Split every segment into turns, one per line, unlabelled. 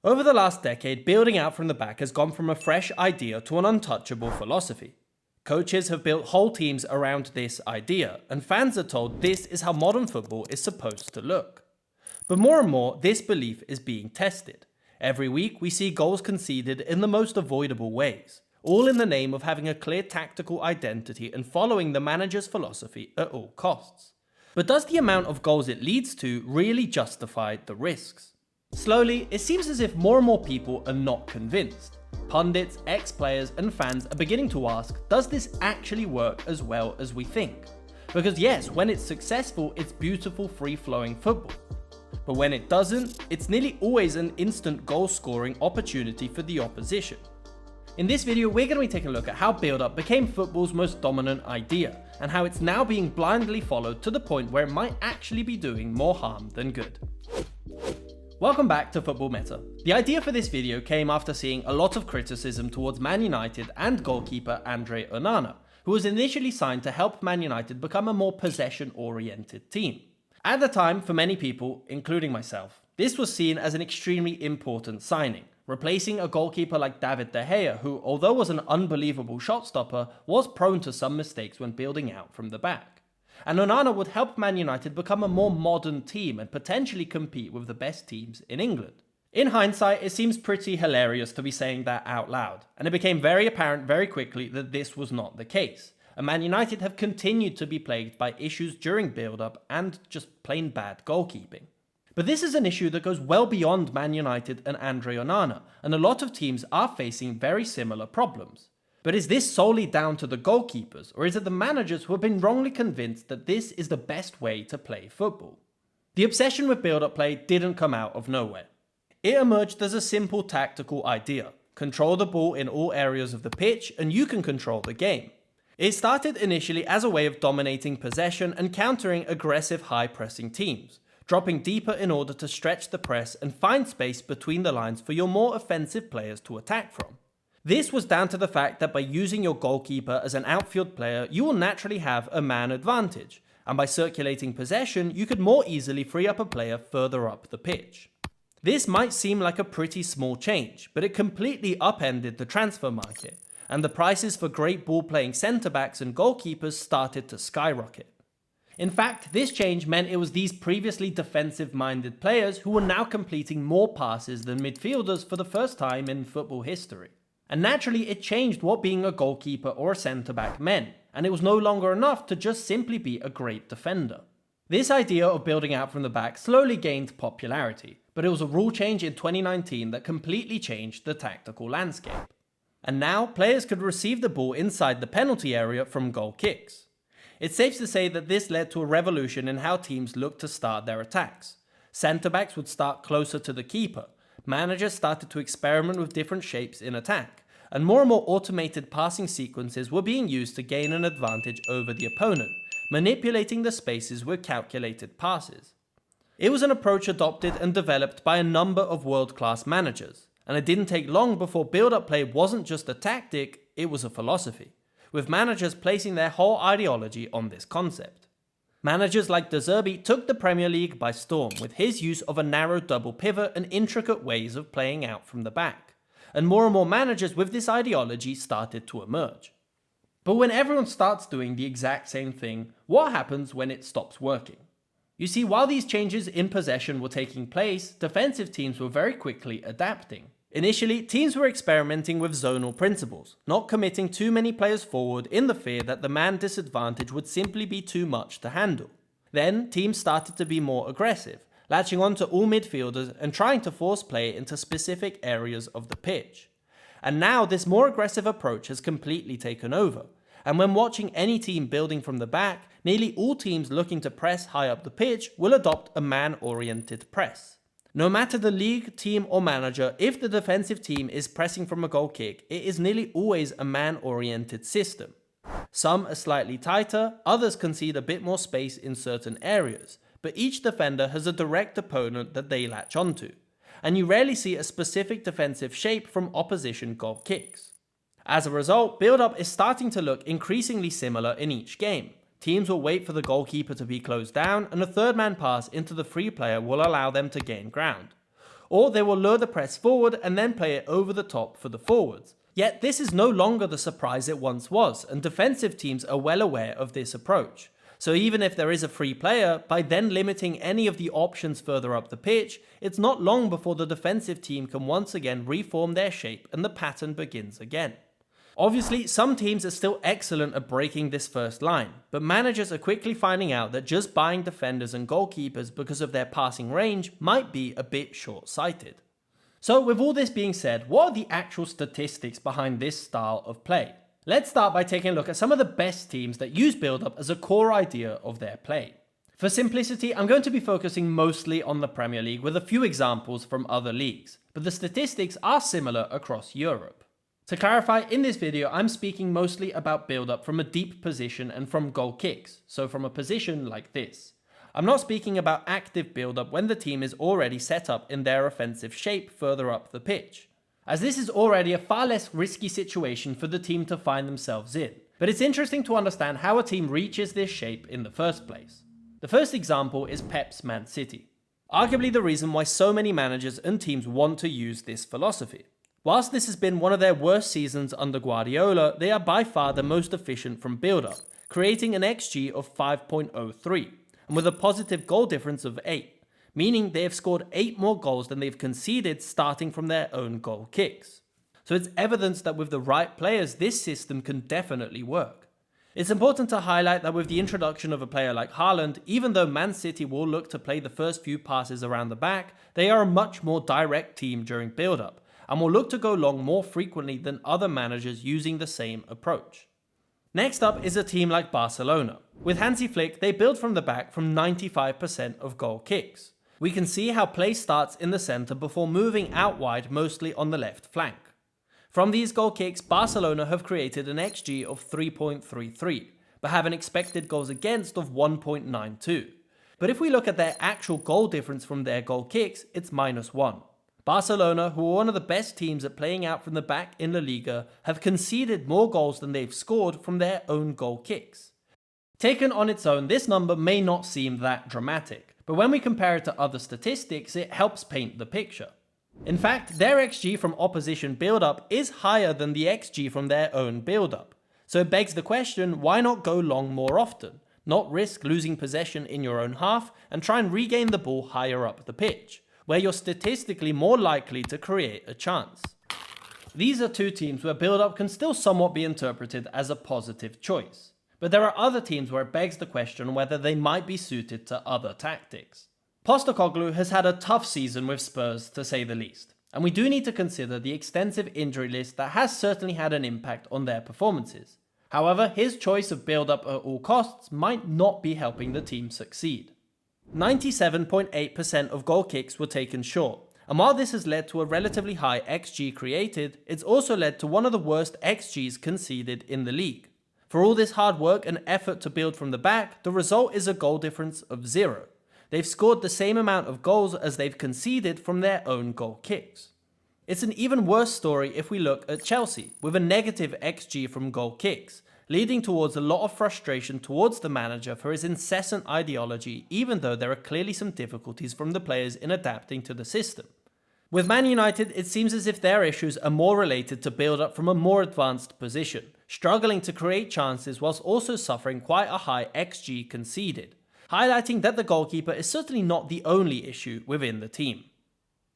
Over the last decade, building out from the back has gone from a fresh idea to an untouchable philosophy. Coaches have built whole teams around this idea, and fans are told this is how modern football is supposed to look. But more and more, this belief is being tested. Every week, we see goals conceded in the most avoidable ways, all in the name of having a clear tactical identity and following the manager's philosophy at all costs. But does the amount of goals it leads to really justify the risks? Slowly, it seems as if more and more people are not convinced. Pundits, ex-players and fans are beginning to ask, does this actually work as well as we think? Because yes, when it's successful, it's beautiful free-flowing football. But when it doesn't, it's nearly always an instant goal-scoring opportunity for the opposition. In this video, we're going to be taking a look at how build-up became football's most dominant idea, and how it's now being blindly followed to the point where it might actually be doing more harm than good. Welcome back to Football Meta. The idea for this video came after seeing a lot of criticism towards Man United and goalkeeper Andre Onana, who was initially signed to help Man United become a more possession-oriented team. At the time, for many people, including myself, this was seen as an extremely important signing, replacing a goalkeeper like David De Gea, who, although was an unbelievable shot stopper, was prone to some mistakes when building out from the back. And Onana would help Man United become a more modern team and potentially compete with the best teams in England. In hindsight, it seems pretty hilarious to be saying that out loud, and it became very apparent very quickly that this was not the case. And Man United have continued to be plagued by issues during build-up and just plain bad goalkeeping. But this is an issue that goes well beyond Man United and Andre Onana, and a lot of teams are facing very similar problems. But is this solely down to the goalkeepers, or is it the managers who have been wrongly convinced that this is the best way to play football? The obsession with build-up play didn't come out of nowhere. It emerged as a simple tactical idea: control the ball in all areas of the pitch and you can control the game. It started initially as a way of dominating possession and countering aggressive high-pressing teams, dropping deeper in order to stretch the press and find space between the lines for your more offensive players to attack from. This was down to the fact that by using your goalkeeper as an outfield player, you will naturally have a man advantage, and by circulating possession, you could more easily free up a player further up the pitch. This might seem like a pretty small change, but it completely upended the transfer market, and the prices for great ball-playing centre-backs and goalkeepers started to skyrocket. In fact, this change meant it was these previously defensive-minded players who were now completing more passes than midfielders for the first time in football history. And naturally, it changed what being a goalkeeper or a centre-back meant, and it was no longer enough to just simply be a great defender. This idea of building out from the back slowly gained popularity, but it was a rule change in 2019 that completely changed the tactical landscape. And now, players could receive the ball inside the penalty area from goal kicks. It's safe to say that this led to a revolution in how teams looked to start their attacks. Centre-backs would start closer to the keeper. Managers started to experiment with different shapes in attack, and more automated passing sequences were being used to gain an advantage over the opponent, manipulating the spaces with calculated passes. It was an approach adopted and developed by a number of world-class managers, and it didn't take long before build-up play wasn't just a tactic, it was a philosophy, with managers placing their whole ideology on this concept. Managers like De Zerbi took the Premier League by storm with his use of a narrow double pivot and intricate ways of playing out from the back, and more managers with this ideology started to emerge. But when everyone starts doing the exact same thing, what happens when it stops working? You see, while these changes in possession were taking place, defensive teams were very quickly adapting. Initially, teams were experimenting with zonal principles, not committing too many players forward in the fear that the man disadvantage would simply be too much to handle. Then, teams started to be more aggressive, latching on to all midfielders and trying to force play into specific areas of the pitch. And now this more aggressive approach has completely taken over, and when watching any team building from the back, nearly all teams looking to press high up the pitch will adopt a man-oriented press. No matter the league, team or manager, if the defensive team is pressing from a goal kick, it is nearly always a man-oriented system. Some are slightly tighter, others concede a bit more space in certain areas, but each defender has a direct opponent that they latch onto, and you rarely see a specific defensive shape from opposition goal kicks. As a result, build-up is starting to look increasingly similar in each game. Teams will wait for the goalkeeper to be closed down, and a third man pass into the free player will allow them to gain ground. or they will lure the press forward and then play it over the top for the forwards. Yet this is no longer the surprise it once was, and defensive teams are well aware of this approach. So even if there is a free player, by then limiting any of the options further up the pitch, it's not long before the defensive team can once again reform their shape and the pattern begins again. Obviously, some teams are still excellent at breaking this first line, but managers are quickly finding out that just buying defenders and goalkeepers because of their passing range might be a bit short-sighted. So with all this being said, what are the actual statistics behind this style of play? Let's start by taking a look at some of the best teams that use build-up as a core idea of their play. For simplicity, I'm going to be focusing mostly on the Premier League with a few examples from other leagues, but the statistics are similar across Europe. To clarify, in this video, I'm speaking mostly about build-up from a deep position and from goal kicks, so from a position like this. I'm not speaking about active build-up when the team is already set up in their offensive shape further up the pitch, as this is already a far less risky situation for the team to find themselves in. But it's interesting to understand how a team reaches this shape in the first place. The first example is Pep's Man City, arguably the reason why so many managers and teams want to use this philosophy. Whilst this has been one of their worst seasons under Guardiola, they are by far the most efficient from build-up, creating an XG of 5.03, and with a positive goal difference of 8, meaning they have scored 8 more goals than they've conceded starting from their own goal kicks. So it's evidence that with the right players, this system can definitely work. It's important to highlight that with the introduction of a player like Haaland, even though Man City will look to play the first few passes around the back, they are a much more direct team during build-up, and will look to go long more frequently than other managers using the same approach. Next up is a team like Barcelona. With Hansi Flick, they build from the back from 95% of goal kicks. We can see how play starts in the centre before moving out wide, mostly on the left flank. From these goal kicks, Barcelona have created an XG of 3.33, but have an expected goals against of 1.92. But if we look at their actual goal difference from their goal kicks, it's -1. Barcelona, who are one of the best teams at playing out from the back in La Liga, have conceded more goals than they've scored from their own goal kicks. Taken on its own, this number may not seem that dramatic, but when we compare it to other statistics, it helps paint the picture. In fact, their XG from opposition build-up is higher than the XG from their own build-up. So it begs the question, why not go long more often? Not risk losing possession in your own half and try and regain the ball higher up the pitch, where you're statistically more likely to create a chance. These are two teams where build-up can still somewhat be interpreted as a positive choice. But there are other teams where it begs the question whether they might be suited to other tactics. Postecoglou has had a tough season with Spurs, to say the least, and we do need to consider the extensive injury list that has certainly had an impact on their performances. However, his choice of build-up at all costs might not be helping the team succeed. 97.8% of goal kicks were taken short, and while this has led to a relatively high XG created, it's also led to one of the worst XGs conceded in the league. For all this hard work and effort to build from the back, the result is a goal difference of 0. They've scored the same amount of goals as they've conceded from their own goal kicks. It's an even worse story if we look at Chelsea, with a negative XG from goal kicks, leading towards a lot of frustration towards the manager for his incessant ideology, even though there are clearly some difficulties from the players in adapting to the system. With Man United, it seems as if their issues are more related to build-up from a more advanced position, struggling to create chances whilst also suffering quite a high XG conceded, highlighting that the goalkeeper is certainly not the only issue within the team.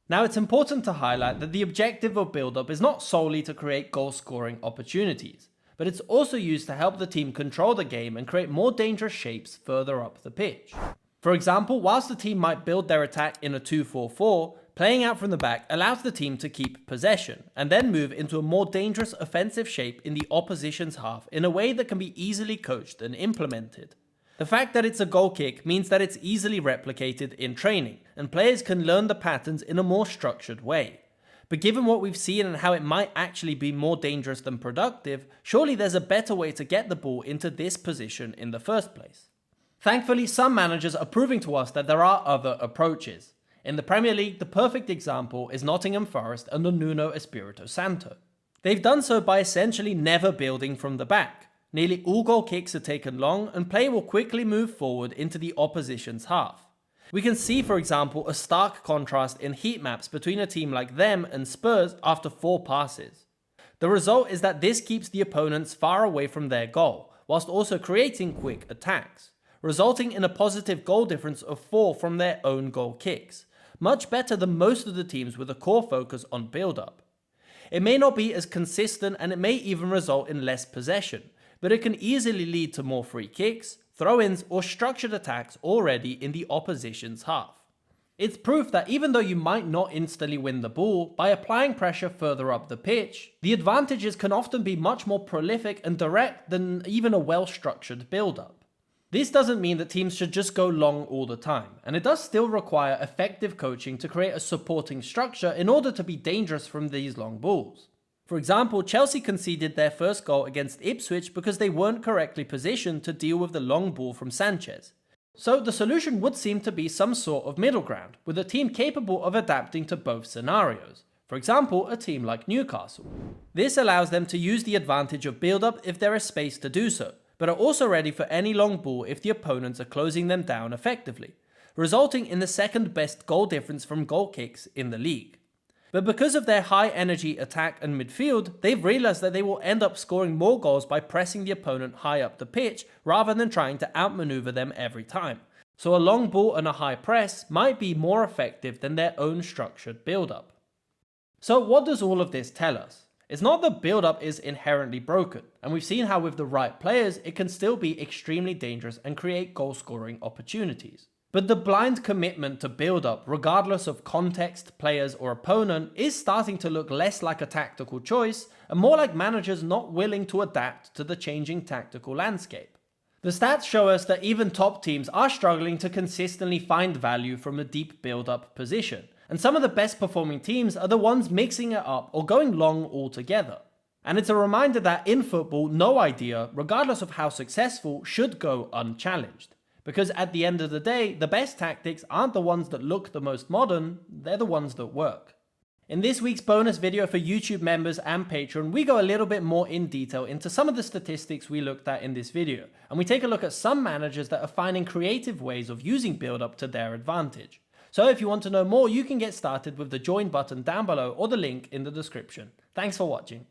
Now, it's important to highlight that the objective of build-up is not solely to create goal-scoring opportunities, but it's also used to help the team control the game and create more dangerous shapes further up the pitch. For example, whilst the team might build their attack in a 2-4-4, playing out from the back allows the team to keep possession, and then move into a more dangerous offensive shape in the opposition's half in a way that can be easily coached and implemented. The fact that it's a goal kick means that it's easily replicated in training, and players can learn the patterns in a more structured way. But given what we've seen and how it might actually be more dangerous than productive, surely there's a better way to get the ball into this position in the first place. Thankfully, some managers are proving to us that there are other approaches. In the Premier League, the perfect example is Nottingham Forest under Nuno Espirito Santo. They've done so by essentially never building from the back. Nearly all goal kicks are taken long, and play will quickly move forward into the opposition's half. We can see, for example, a stark contrast in heat maps between a team like them and Spurs after 4 passes. The result is that this keeps the opponents far away from their goal, whilst also creating quick attacks, resulting in a positive goal difference of 4 from their own goal kicks, much better than most of the teams with a core focus on build-up. It may not be as consistent and it may even result in less possession, but it can easily lead to more free kicks, throw-ins or structured attacks already in the opposition's half. It's proof that even though you might not instantly win the ball, by applying pressure further up the pitch, the advantages can often be much more prolific and direct than even a well-structured build-up. This doesn't mean that teams should just go long all the time, and it does still require effective coaching to create a supporting structure in order to be dangerous from these long balls. For example, Chelsea conceded their first goal against Ipswich because they weren't correctly positioned to deal with the long ball from Sanchez. So the solution would seem to be some sort of middle ground, with a team capable of adapting to both scenarios. For example, a team like Newcastle. This allows them to use the advantage of build-up if there is space to do so, but are also ready for any long ball if the opponents are closing them down effectively, resulting in the second best goal difference from goal kicks in the league. But because of their high energy attack and midfield, they've realized that they will end up scoring more goals by pressing the opponent high up the pitch rather than trying to outmaneuver them every time. So a long ball and a high press might be more effective than their own structured build-up. So what does all of this tell us? It's not that build-up is inherently broken, and we've seen how with the right players it can still be extremely dangerous and create goal-scoring opportunities. But the blind commitment to build-up, regardless of context, players or opponent, is starting to look less like a tactical choice and more like managers not willing to adapt to the changing tactical landscape. The stats show us that even top teams are struggling to consistently find value from a deep build-up position, and some of the best performing teams are the ones mixing it up or going long altogether. And it's a reminder that in football, no idea, regardless of how successful, should go unchallenged. Because at the end of the day, the best tactics aren't the ones that look the most modern, they're the ones that work. In this week's bonus video for YouTube members and Patreon, we go a little bit more in detail into some of the statistics we looked at in this video, and we take a look at some managers that are finding creative ways of using build-up to their advantage. So if you want to know more, you can get started with the join button down below or the link in the description. Thanks for watching.